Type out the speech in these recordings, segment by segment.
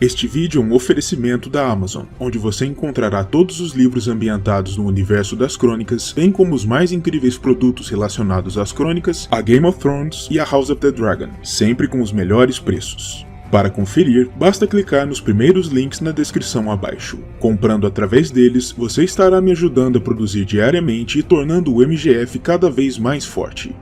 Este vídeo é um oferecimento da Amazon, onde você encontrará todos os livros ambientados no universo das crônicas, bem como os mais incríveis produtos relacionados às crônicas, a Game of Thrones e a House of the Dragon, sempre com os melhores preços. Para conferir, basta clicar nos primeiros links na descrição abaixo. Comprando através deles, você estará me ajudando a produzir diariamente e tornando o MGF cada vez mais forte.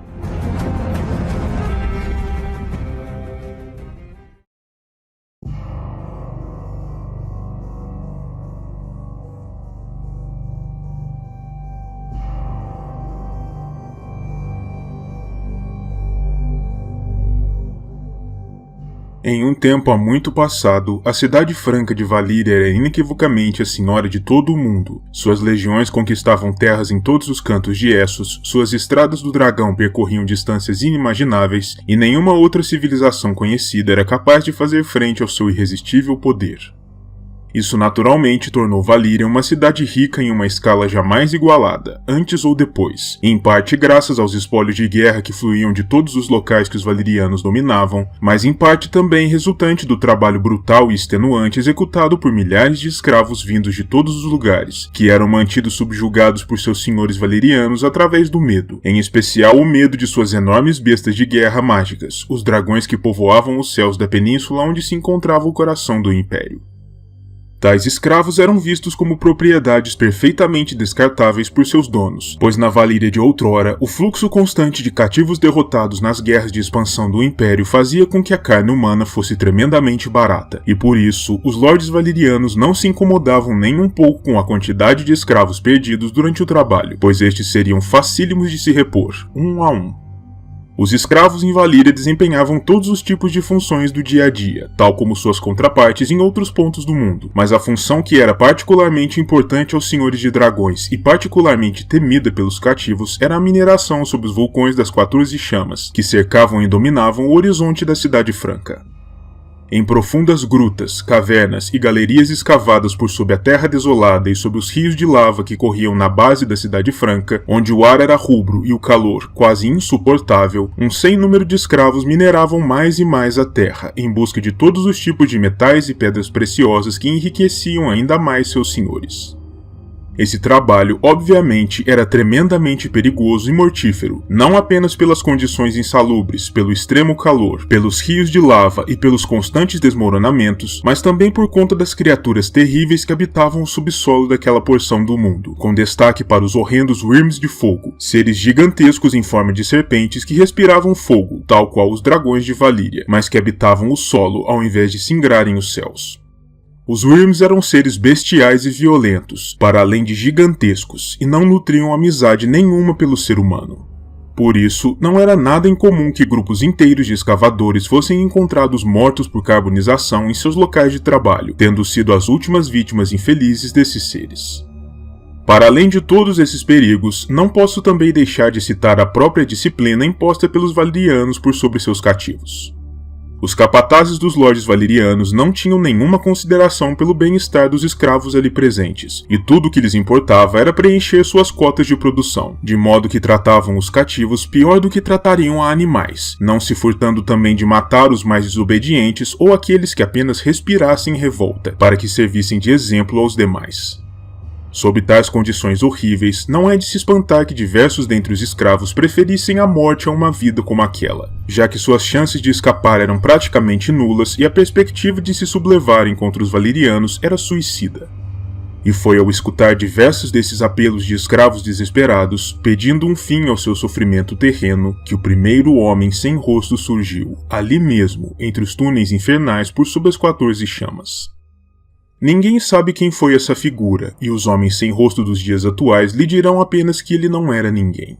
Em um tempo há muito passado, a cidade franca de Valíria era inequivocamente a senhora de todo o mundo. Suas legiões conquistavam terras em todos os cantos de Essos, suas estradas do dragão percorriam distâncias inimagináveis, e nenhuma outra civilização conhecida era capaz de fazer frente ao seu irresistível poder. Isso naturalmente tornou Valíria uma cidade rica em uma escala jamais igualada, antes ou depois, em parte graças aos espólios de guerra que fluíam de todos os locais que os valirianos dominavam, mas em parte também resultante do trabalho brutal e extenuante executado por milhares de escravos vindos de todos os lugares, que eram mantidos subjugados por seus senhores valirianos através do medo, em especial o medo de suas enormes bestas de guerra mágicas, os dragões que povoavam os céus da península onde se encontrava o coração do Império. Tais escravos eram vistos como propriedades perfeitamente descartáveis por seus donos, pois na Valíria de outrora, o fluxo constante de cativos derrotados nas guerras de expansão do Império fazia com que a carne humana fosse tremendamente barata, e por isso, os lordes valirianos não se incomodavam nem um pouco com a quantidade de escravos perdidos durante o trabalho, pois estes seriam facílimos de se repor, um a um. Os escravos em Valíria desempenhavam todos os tipos de funções do dia a dia, tal como suas contrapartes em outros pontos do mundo, mas a função que era particularmente importante aos senhores de dragões e particularmente temida pelos cativos era a mineração sob os vulcões das 14 chamas, que cercavam e dominavam o horizonte da cidade franca. Em profundas grutas, cavernas e galerias escavadas por sob a terra desolada e sob os rios de lava que corriam na base da cidade franca, onde o ar era rubro e o calor quase insuportável, um sem número de escravos mineravam mais e mais a terra, em busca de todos os tipos de metais e pedras preciosas que enriqueciam ainda mais seus senhores. Esse trabalho, obviamente, era tremendamente perigoso e mortífero, não apenas pelas condições insalubres, pelo extremo calor, pelos rios de lava e pelos constantes desmoronamentos, mas também por conta das criaturas terríveis que habitavam o subsolo daquela porção do mundo, com destaque para os horrendos Wyrms de fogo, seres gigantescos em forma de serpentes que respiravam fogo, tal qual os dragões de Valíria, mas que habitavam o solo ao invés de singrarem os céus. Os Wyrms eram seres bestiais e violentos, para além de gigantescos, e não nutriam amizade nenhuma pelo ser humano. Por isso, não era nada incomum que grupos inteiros de escavadores fossem encontrados mortos por carbonização em seus locais de trabalho, tendo sido as últimas vítimas infelizes desses seres. Para além de todos esses perigos, não posso também deixar de citar a própria disciplina imposta pelos valirianos por sobre seus cativos. Os capatazes dos lordes valirianos não tinham nenhuma consideração pelo bem-estar dos escravos ali presentes, e tudo o que lhes importava era preencher suas cotas de produção, de modo que tratavam os cativos pior do que tratariam a animais, não se furtando também de matar os mais desobedientes ou aqueles que apenas respirassem revolta, para que servissem de exemplo aos demais. Sob tais condições horríveis, não é de se espantar que diversos dentre os escravos preferissem a morte a uma vida como aquela, já que suas chances de escapar eram praticamente nulas e a perspectiva de se sublevarem contra os valirianos era suicida. E foi ao escutar diversos desses apelos de escravos desesperados, pedindo um fim ao seu sofrimento terreno, que o primeiro homem sem rosto surgiu, ali mesmo, entre os túneis infernais por sob as 14 chamas. Ninguém sabe quem foi essa figura, e os homens sem rosto dos dias atuais lhe dirão apenas que ele não era ninguém.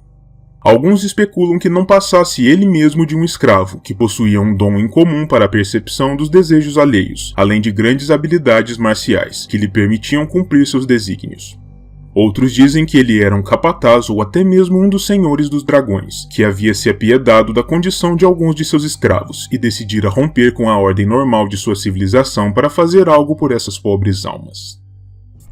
Alguns especulam que não passasse ele mesmo de um escravo, que possuía um dom incomum para a percepção dos desejos alheios, além de grandes habilidades marciais, que lhe permitiam cumprir seus desígnios. Outros dizem que ele era um capataz ou até mesmo um dos senhores dos dragões, que havia se apiedado da condição de alguns de seus escravos e decidira romper com a ordem normal de sua civilização para fazer algo por essas pobres almas.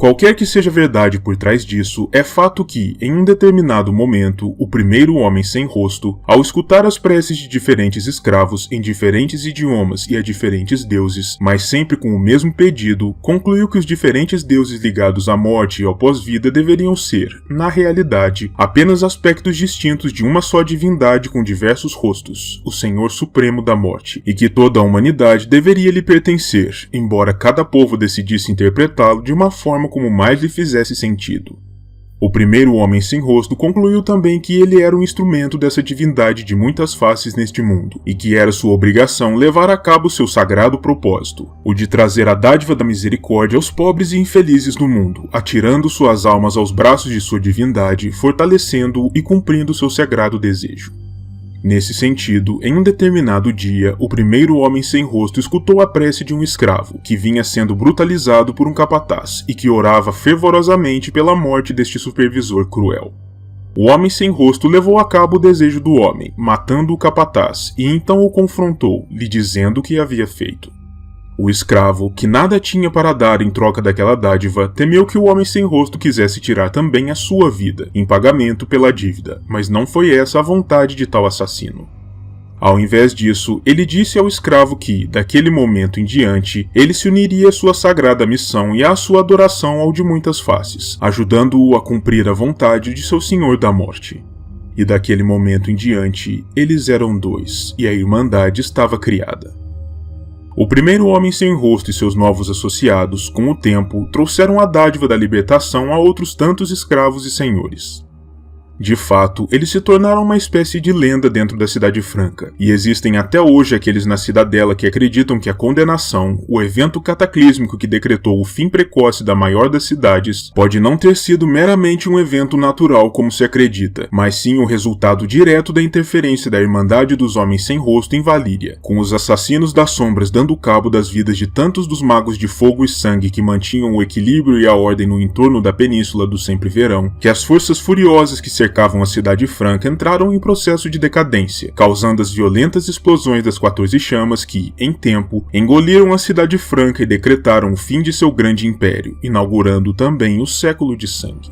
Qualquer que seja a verdade por trás disso, é fato que, em um determinado momento, o primeiro homem sem rosto, ao escutar as preces de diferentes escravos em diferentes idiomas e a diferentes deuses, mas sempre com o mesmo pedido, concluiu que os diferentes deuses ligados à morte e ao pós-vida deveriam ser, na realidade, apenas aspectos distintos de uma só divindade com diversos rostos, o Senhor Supremo da Morte, e que toda a humanidade deveria lhe pertencer, embora cada povo decidisse interpretá-lo de uma forma como mais lhe fizesse sentido. O primeiro homem sem rosto concluiu também que ele era um instrumento dessa divindade de muitas faces neste mundo, e que era sua obrigação levar a cabo seu sagrado propósito, o de trazer a dádiva da misericórdia aos pobres e infelizes do mundo, atirando suas almas aos braços de sua divindade, fortalecendo-o e cumprindo seu sagrado desejo. Nesse sentido, em um determinado dia, o primeiro homem sem rosto escutou a prece de um escravo, que vinha sendo brutalizado por um capataz e que orava fervorosamente pela morte deste supervisor cruel. O homem sem rosto levou a cabo o desejo do homem, matando o capataz, e então o confrontou, lhe dizendo o que havia feito. O escravo, que nada tinha para dar em troca daquela dádiva, temeu que o homem sem rosto quisesse tirar também a sua vida, em pagamento pela dívida, mas não foi essa a vontade de tal assassino. Ao invés disso, ele disse ao escravo que, daquele momento em diante, ele se uniria à sua sagrada missão e à sua adoração ao de muitas faces, ajudando-o a cumprir a vontade de seu Senhor da Morte. E daquele momento em diante, eles eram dois, e a Irmandade estava criada. O primeiro homem sem rosto e seus novos associados, com o tempo, trouxeram a dádiva da libertação a outros tantos escravos e senhores. De fato, eles se tornaram uma espécie de lenda dentro da Cidade Franca, e existem até hoje aqueles na cidadela que acreditam que a condenação, o evento cataclísmico que decretou o fim precoce da maior das cidades, pode não ter sido meramente um evento natural como se acredita, mas sim o resultado direto da interferência da Irmandade dos Homens Sem Rosto em Valíria, com os assassinos das sombras dando cabo das vidas de tantos dos magos de fogo e sangue que mantinham o equilíbrio e a ordem no entorno da Península do Sempre Verão, que as forças furiosas que cercavam a Cidade Franca entraram em processo de decadência, causando as violentas explosões das 14 chamas que, em tempo, engoliram a Cidade Franca e decretaram o fim de seu grande império, inaugurando também o século de sangue.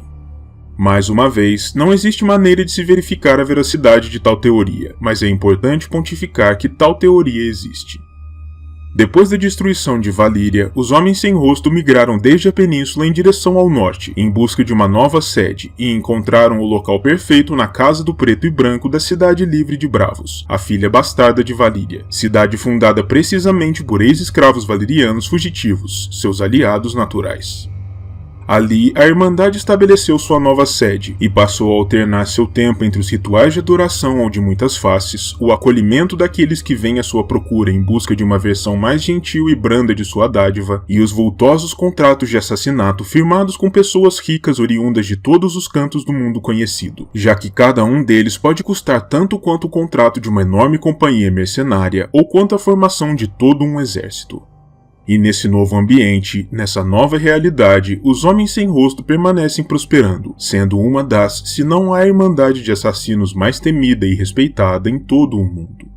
Mais uma vez, não existe maneira de se verificar a veracidade de tal teoria, mas é importante pontificar que tal teoria existe. Depois da destruição de Valíria, os Homens Sem Rosto migraram desde a península em direção ao norte, em busca de uma nova sede, e encontraram o local perfeito na Casa do Preto e Branco da Cidade Livre de Bravos, a filha bastarda de Valíria, cidade fundada precisamente por ex-escravos valirianos fugitivos, seus aliados naturais. Ali, a Irmandade estabeleceu sua nova sede e passou a alternar seu tempo entre os rituais de adoração ao de muitas faces, o acolhimento daqueles que vêm à sua procura em busca de uma versão mais gentil e branda de sua dádiva, e os vultosos contratos de assassinato firmados com pessoas ricas oriundas de todos os cantos do mundo conhecido, já que cada um deles pode custar tanto quanto o contrato de uma enorme companhia mercenária ou quanto a formação de todo um exército. E nesse novo ambiente, nessa nova realidade, os Homens Sem Rosto permanecem prosperando, sendo uma das, se não a Irmandade de assassinos mais temida e respeitada em todo o mundo.